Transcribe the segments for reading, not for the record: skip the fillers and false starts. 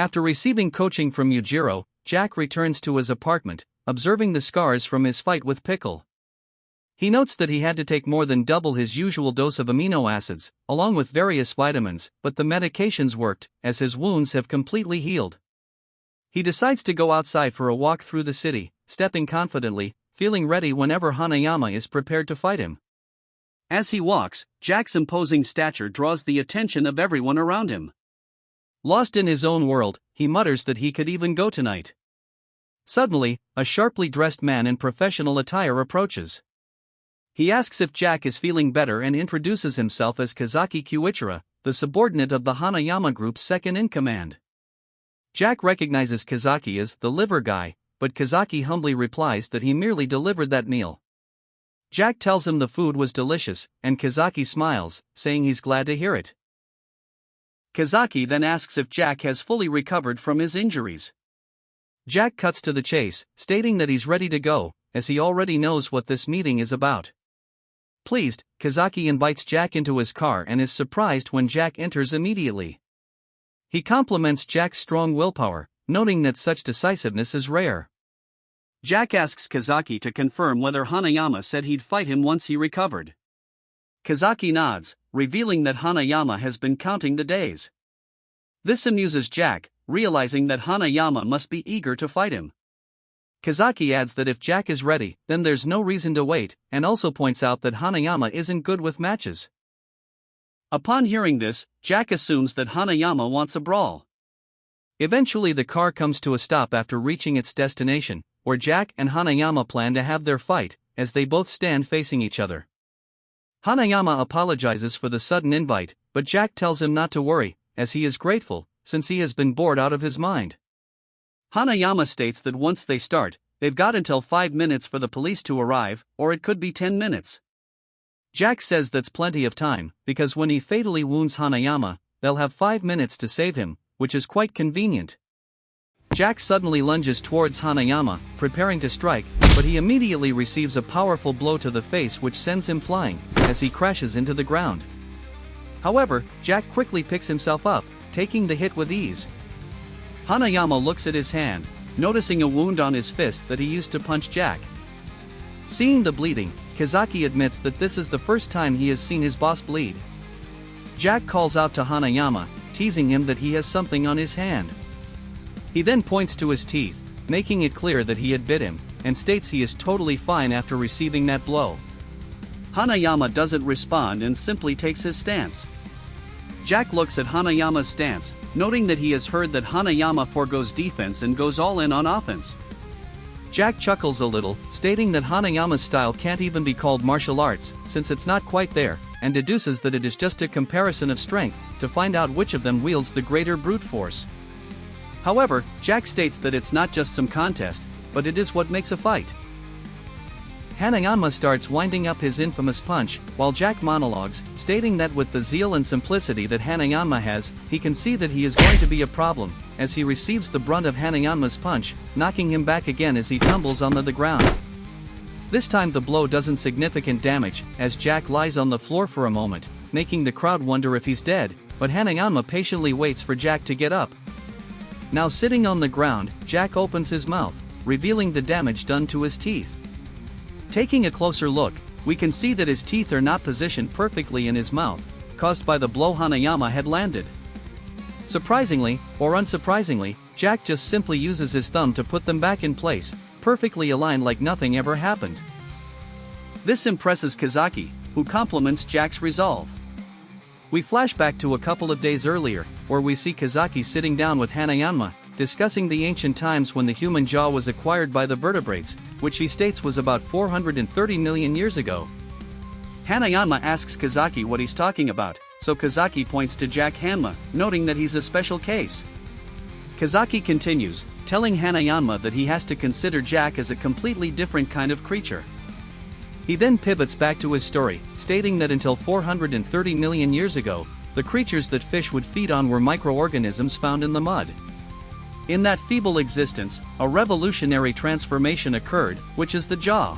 After receiving coaching from Yujiro, Jack returns to his apartment, observing the scars from his fight with Pickle. He notes that he had to take more than double his usual dose of amino acids, along with various vitamins, but the medications worked, as his wounds have completely healed. He decides to go outside for a walk through the city, stepping confidently, feeling ready whenever Hanayama is prepared to fight him. As he walks, Jack's imposing stature draws the attention of everyone around him. Lost in his own world, he mutters that he could even go tonight. Suddenly, a sharply dressed man in professional attire approaches. He asks if Jack is feeling better and introduces himself as Kazaki Kuichira, the subordinate of the Hanayama group's second-in-command. Jack recognizes Kazaki as the liver guy, but Kazaki humbly replies that he merely delivered that meal. Jack tells him the food was delicious, and Kazaki smiles, saying he's glad to hear it. Kazaki then asks if Jack has fully recovered from his injuries. Jack cuts to the chase, stating that he's ready to go, as he already knows what this meeting is about. Pleased, Kazaki invites Jack into his car and is surprised when Jack enters immediately. He compliments Jack's strong willpower, noting that such decisiveness is rare. Jack asks Kazaki to confirm whether Hanayama said he'd fight him once he recovered. Kazaki nods, revealing that Hanayama has been counting the days. This amuses Jack, realizing that Hanayama must be eager to fight him. Kazaki adds that if Jack is ready, then there's no reason to wait, and also points out that Hanayama isn't good with matches. Upon hearing this, Jack assumes that Hanayama wants a brawl. Eventually the car comes to a stop after reaching its destination, where Jack and Hanayama plan to have their fight, as they both stand facing each other. Hanayama apologizes for the sudden invite, but Jack tells him not to worry, as he is grateful, since he has been bored out of his mind. Hanayama states that once they start, they've got until 5 minutes for the police to arrive, or it could be 10 minutes. Jack says that's plenty of time, because when he fatally wounds Hanayama, they'll have 5 minutes to save him, which is quite convenient. Jack suddenly lunges towards Hanayama, preparing to strike, but he immediately receives a powerful blow to the face which sends him flying, as he crashes into the ground. However, Jack quickly picks himself up, taking the hit with ease. Hanayama looks at his hand, noticing a wound on his fist that he used to punch Jack. Seeing the bleeding, Kazaki admits that this is the first time he has seen his boss bleed. Jack calls out to Hanayama, teasing him that he has something on his hand. He then points to his teeth, making it clear that he had bit him, and states he is totally fine after receiving that blow. Hanayama doesn't respond and simply takes his stance. Jack looks at Hanayama's stance, noting that he has heard that Hanayama forgoes defense and goes all in on offense. Jack chuckles a little, stating that Hanayama's style can't even be called martial arts, since it's not quite there, and deduces that it is just a comparison of strength, to find out which of them wields the greater brute force. However, Jack states that it's not just some contest, but it is what makes a fight. Hanayama starts winding up his infamous punch, while Jack monologues, stating that with the zeal and simplicity that Hanayama has, he can see that he is going to be a problem, as he receives the brunt of Hanayama's punch, knocking him back again as he tumbles onto the ground. This time the blow doesn't significant damage, as Jack lies on the floor for a moment, making the crowd wonder if he's dead, but Hanayama patiently waits for Jack to get up. Now sitting on the ground, Jack opens his mouth, revealing the damage done to his teeth. Taking a closer look, we can see that his teeth are not positioned perfectly in his mouth, caused by the blow Hanayama had landed. Surprisingly, or unsurprisingly, Jack just simply uses his thumb to put them back in place, perfectly aligned like nothing ever happened. This impresses Kazaki, who compliments Jack's resolve. We flash back to a couple of days earlier, where we see Kazaki sitting down with Hanayama, discussing the ancient times when the human jaw was acquired by the vertebrates, which he states was about 430 million years ago. Hanayama asks Kazaki what he's talking about, so Kazaki points to Jack Hanma, noting that he's a special case. Kazaki continues, telling Hanayama that he has to consider Jack as a completely different kind of creature. He then pivots back to his story, stating that until 430 million years ago, the creatures that fish would feed on were microorganisms found in the mud. In that feeble existence, a revolutionary transformation occurred, which is the jaw.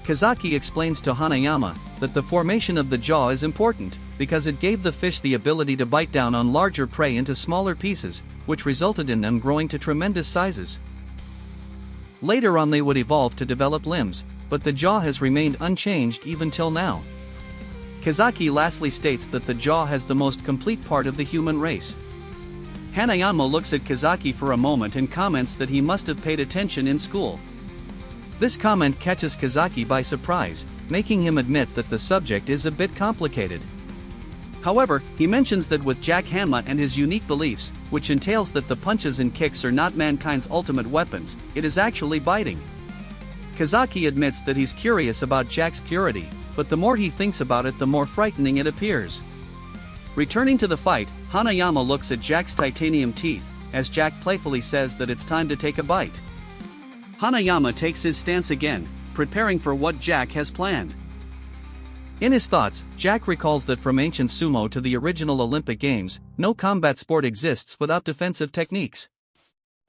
Kazaki explains to Hanayama that the formation of the jaw is important, because it gave the fish the ability to bite down on larger prey into smaller pieces, which resulted in them growing to tremendous sizes. Later on they would evolve to develop limbs, but the jaw has remained unchanged even till now. Kazaki lastly states that the jaw has the most complete part of the human race. Hanayama looks at Kazaki for a moment and comments that he must have paid attention in school. This comment catches Kazaki by surprise, making him admit that the subject is a bit complicated. However, he mentions that with Jack Hanma and his unique beliefs, which entails that the punches and kicks are not mankind's ultimate weapons, it is actually biting. Kazaki admits that he's curious about Jack's purity, but the more he thinks about it the more frightening it appears. Returning to the fight, Hanayama looks at Jack's titanium teeth, as Jack playfully says that it's time to take a bite. Hanayama takes his stance again, preparing for what Jack has planned. In his thoughts, Jack recalls that from ancient sumo to the original Olympic Games, no combat sport exists without defensive techniques.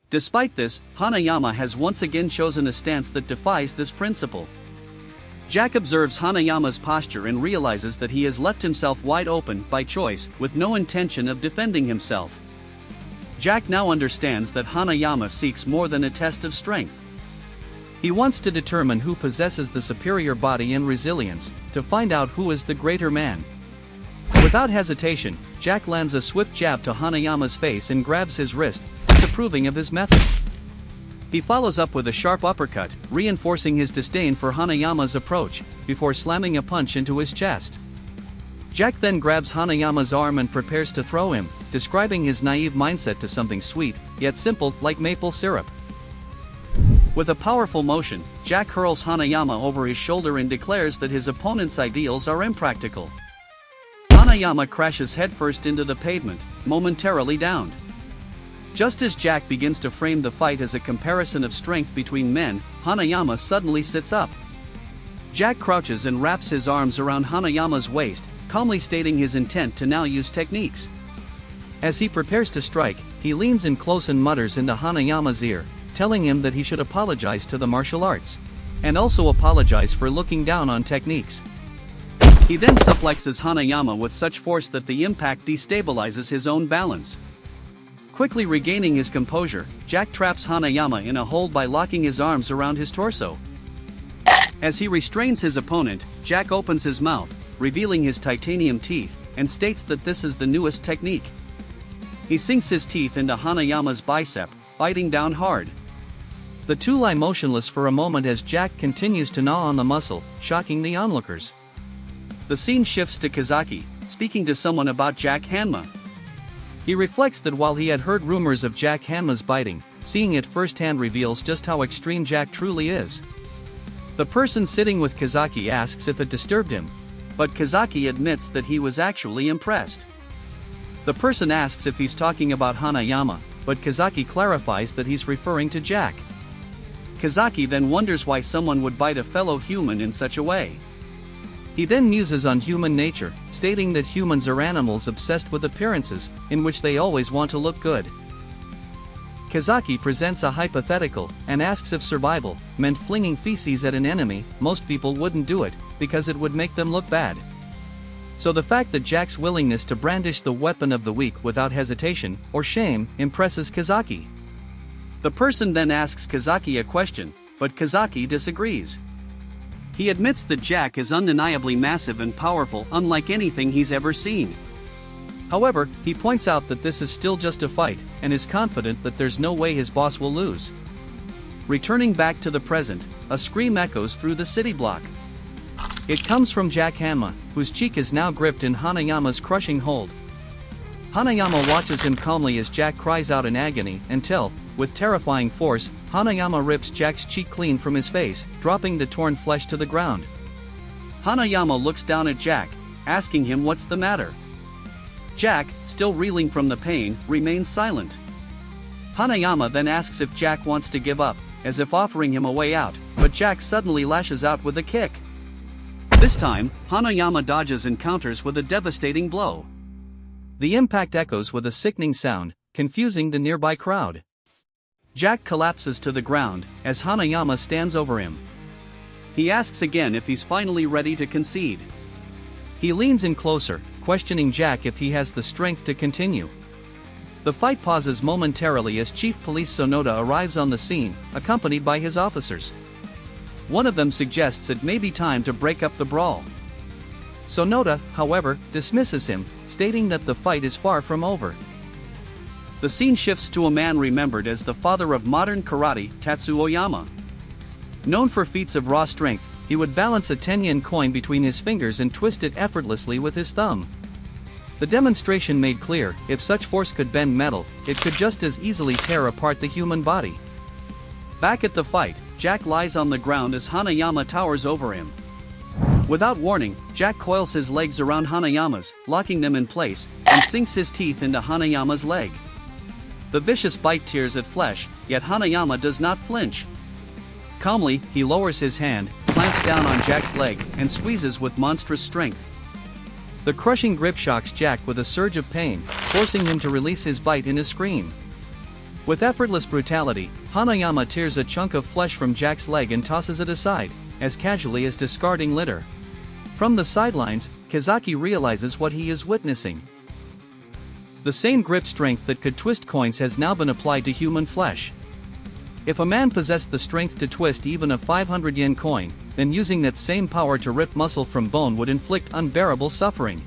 Despite this, Hanayama has once again chosen a stance that defies this principle. Jack observes Hanayama's posture and realizes that he has left himself wide open by choice, with no intention of defending himself. Jack now understands that Hanayama seeks more than a test of strength. He wants to determine who possesses the superior body and resilience, to find out who is the greater man. Without hesitation, Jack lands a swift jab to Hanayama's face and grabs his wrist, disapproving of his method. He follows up with a sharp uppercut, reinforcing his disdain for Hanayama's approach, before slamming a punch into his chest. Jack then grabs Hanayama's arm and prepares to throw him, describing his naive mindset to something sweet, yet simple, like maple syrup. With a powerful motion, Jack hurls Hanayama over his shoulder and declares that his opponent's ideals are impractical. Hanayama crashes headfirst into the pavement, momentarily downed. Just as Jack begins to frame the fight as a comparison of strength between men, Hanayama suddenly sits up. Jack crouches and wraps his arms around Hanayama's waist, calmly stating his intent to now use techniques. As he prepares to strike, he leans in close and mutters into Hanayama's ear, telling him that he should apologize to the martial arts, and also apologize for looking down on techniques. He then suplexes Hanayama with such force that the impact destabilizes his own balance. Quickly regaining his composure, Jack traps Hanayama in a hold by locking his arms around his torso. As he restrains his opponent, Jack opens his mouth, revealing his titanium teeth, and states that this is the newest technique. He sinks his teeth into Hanayama's bicep, biting down hard. The two lie motionless for a moment as Jack continues to gnaw on the muscle, shocking the onlookers. The scene shifts to Kazaki, speaking to someone about Jack Hanma. He reflects that while he had heard rumors of Jack Hanma's biting, seeing it firsthand reveals just how extreme Jack truly is. The person sitting with Kazaki asks if it disturbed him, but Kazaki admits that he was actually impressed. The person asks if he's talking about Hanayama, but Kazaki clarifies that he's referring to Jack. Kazaki then wonders why someone would bite a fellow human in such a way. He then muses on human nature, stating that humans are animals obsessed with appearances, in which they always want to look good. Kazaki presents a hypothetical, and asks if survival meant flinging feces at an enemy. Most people wouldn't do it, because it would make them look bad. So the fact that Jack's willingness to brandish the weapon of the weak without hesitation, or shame, impresses Kazaki. The person then asks Kazaki a question, but Kazaki disagrees. He admits that Jack is undeniably massive and powerful, unlike anything he's ever seen. However, he points out that this is still just a fight, and is confident that there's no way his boss will lose. Returning back to the present, a scream echoes through the city block. It comes from Jack Hanma, whose cheek is now gripped in Hanayama's crushing hold. Hanayama watches him calmly as Jack cries out in agony, until, with terrifying force, Hanayama rips Jack's cheek clean from his face, dropping the torn flesh to the ground. Hanayama looks down at Jack, asking him what's the matter. Jack, still reeling from the pain, remains silent. Hanayama then asks if Jack wants to give up, as if offering him a way out, but Jack suddenly lashes out with a kick. This time, Hanayama dodges and counters with a devastating blow. The impact echoes with a sickening sound, confusing the nearby crowd. Jack collapses to the ground, as Hanayama stands over him. He asks again if he's finally ready to concede. He leans in closer, questioning Jack if he has the strength to continue. The fight pauses momentarily as Chief Police Sonoda arrives on the scene, accompanied by his officers. One of them suggests it may be time to break up the brawl. Sonoda, however, dismisses him, stating that the fight is far from over. The scene shifts to a man remembered as the father of modern karate, Tatsuoyama. Known for feats of raw strength, he would balance a 10-yen coin between his fingers and twist it effortlessly with his thumb. The demonstration made clear, if such force could bend metal, it could just as easily tear apart the human body. Back at the fight, Jack lies on the ground as Hanayama towers over him. Without warning, Jack coils his legs around Hanayama's, locking them in place, and sinks his teeth into Hanayama's leg. The vicious bite tears at flesh, yet Hanayama does not flinch. Calmly, he lowers his hand, clamps down on Jack's leg, and squeezes with monstrous strength. The crushing grip shocks Jack with a surge of pain, forcing him to release his bite in a scream. With effortless brutality, Hanayama tears a chunk of flesh from Jack's leg and tosses it aside, as casually as discarding litter. From the sidelines, Kazaki realizes what he is witnessing. The same grip strength that could twist coins has now been applied to human flesh. If a man possessed the strength to twist even a 500-yen coin, then using that same power to rip muscle from bone would inflict unbearable suffering.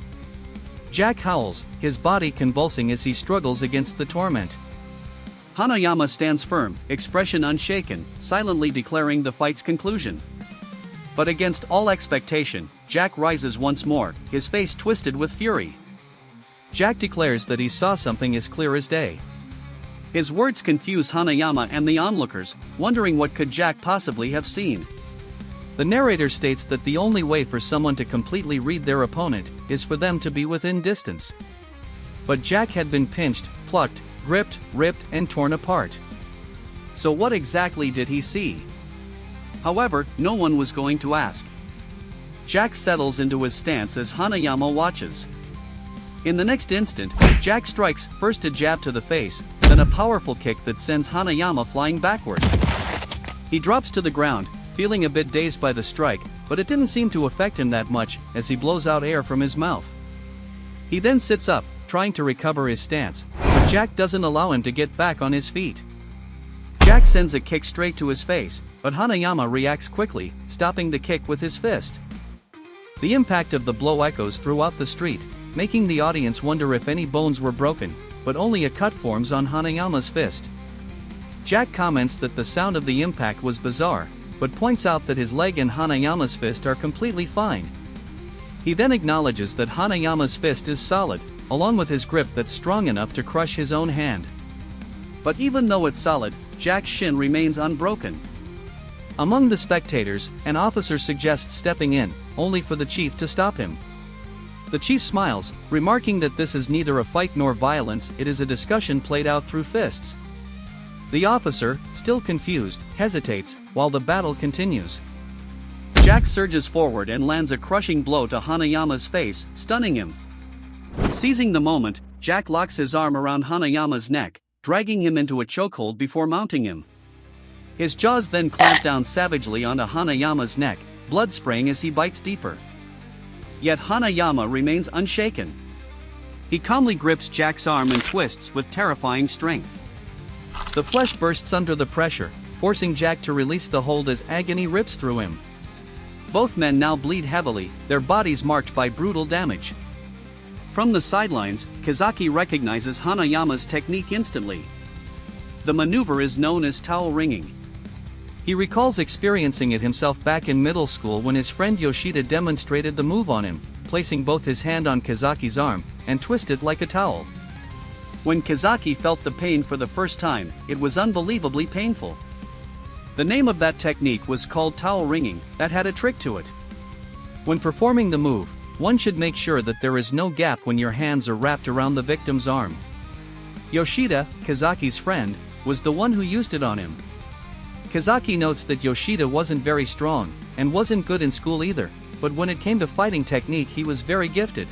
Jack howls, his body convulsing as he struggles against the torment. Hanayama stands firm, expression unshaken, silently declaring the fight's conclusion. But against all expectation, Jack rises once more, his face twisted with fury. Jack declares that he saw something as clear as day. His words confuse Hanayama and the onlookers, wondering what could Jack possibly have seen. The narrator states that the only way for someone to completely read their opponent is for them to be within distance. But Jack had been pinched, plucked, gripped, ripped, and torn apart. So what exactly did he see? However, no one was going to ask. Jack settles into his stance as Hanayama watches. In the next instant, Jack strikes first a jab to the face, then a powerful kick that sends Hanayama flying backward. He drops to the ground, feeling a bit dazed by the strike, but it didn't seem to affect him that much as he blows out air from his mouth. He then sits up, trying to recover his stance, but Jack doesn't allow him to get back on his feet. Jack sends a kick straight to his face, but Hanayama reacts quickly, stopping the kick with his fist. The impact of the blow echoes throughout the street, making the audience wonder if any bones were broken, but only a cut forms on Hanayama's fist. Jack comments that the sound of the impact was bizarre, but points out that his leg and Hanayama's fist are completely fine. He then acknowledges that Hanayama's fist is solid, along with his grip that's strong enough to crush his own hand. But even though it's solid, Jack's shin remains unbroken. Among the spectators, an officer suggests stepping in, only for the chief to stop him. The chief smiles, remarking that this is neither a fight nor violence, it is a discussion played out through fists. The officer, still confused, hesitates, while the battle continues. Jack surges forward and lands a crushing blow to Hanayama's face, stunning him. Seizing the moment, Jack locks his arm around Hanayama's neck, dragging him into a chokehold before mounting him. His jaws then clamp down savagely onto Hanayama's neck, blood spraying as he bites deeper. Yet Hanayama remains unshaken. He calmly grips Jack's arm and twists with terrifying strength. The flesh bursts under the pressure, forcing Jack to release the hold as agony rips through him. Both men now bleed heavily, their bodies marked by brutal damage. From the sidelines, Kazaki recognizes Hanayama's technique instantly. The maneuver is known as towel ringing. He recalls experiencing it himself back in middle school when his friend Yoshida demonstrated the move on him, placing both his hand on Kazaki's arm, and twisted like a towel. When Kazaki felt the pain for the first time, it was unbelievably painful. The name of that technique was called towel ringing, that had a trick to it. When performing the move, one should make sure that there is no gap when your hands are wrapped around the victim's arm. Yoshida, Kazaki's friend, was the one who used it on him. Kazaki notes that Yoshida wasn't very strong, and wasn't good in school either, but when it came to fighting technique he was very gifted.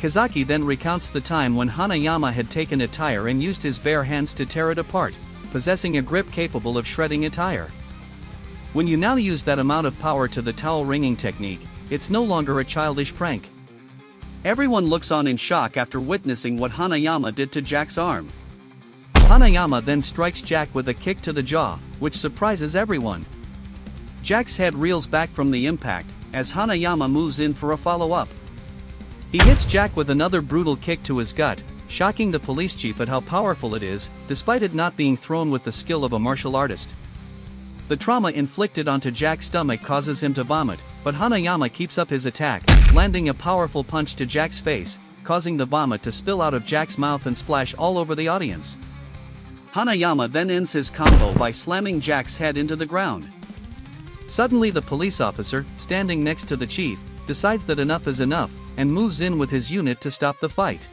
Kazaki then recounts the time when Hanayama had taken a tire and used his bare hands to tear it apart, possessing a grip capable of shredding a tire. When you now use that amount of power to the towel ringing technique, it's no longer a childish prank. Everyone looks on in shock after witnessing what Hanayama did to Jack's arm. Hanayama then strikes Jack with a kick to the jaw, which surprises everyone. Jack's head reels back from the impact, as Hanayama moves in for a follow-up. He hits Jack with another brutal kick to his gut, shocking the police chief at how powerful it is, despite it not being thrown with the skill of a martial artist. The trauma inflicted onto Jack's stomach causes him to vomit, but Hanayama keeps up his attack, landing a powerful punch to Jack's face, causing the vomit to spill out of Jack's mouth and splash all over the audience. Hanayama then ends his combo by slamming Jack's head into the ground. Suddenly the police officer, standing next to the chief, decides that enough is enough, and moves in with his unit to stop the fight.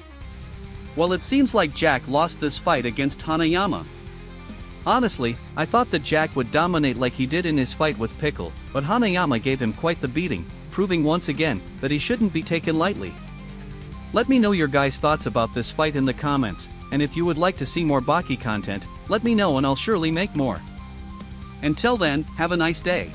Well, it seems like Jack lost this fight against Hanayama. Honestly, I thought that Jack would dominate like he did in his fight with Pickle, but Hanayama gave him quite the beating, proving once again that he shouldn't be taken lightly. Let me know your guys' thoughts about this fight in the comments, and if you would like to see more Baki content, let me know and I'll surely make more. Until then, have a nice day.